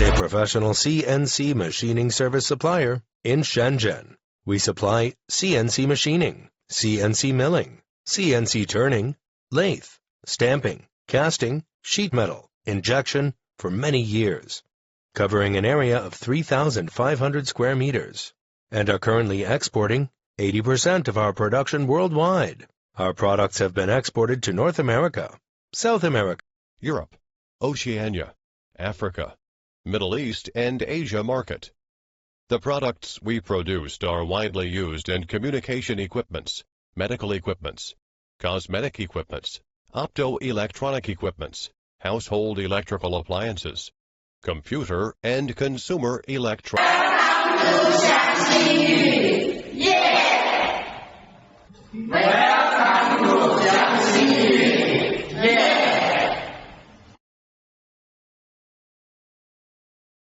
is a professional CNC machining service supplier in Shenzhen. We supply CNC machining, CNC milling, CNC turning, lathe, stamping, casting, sheet metal, injection for many years, covering an area of 3,500 square meters, and are currently exporting 80% of our production worldwide. Our products have been exported to North America, South America, Europe, Oceania, Africa, Middle East, and Asia market. The products we produced are widely used in communication equipments, medical equipments, cosmetic equipments, optoelectronic equipments, household electrical appliances, computer and consumer electronics. Yeah!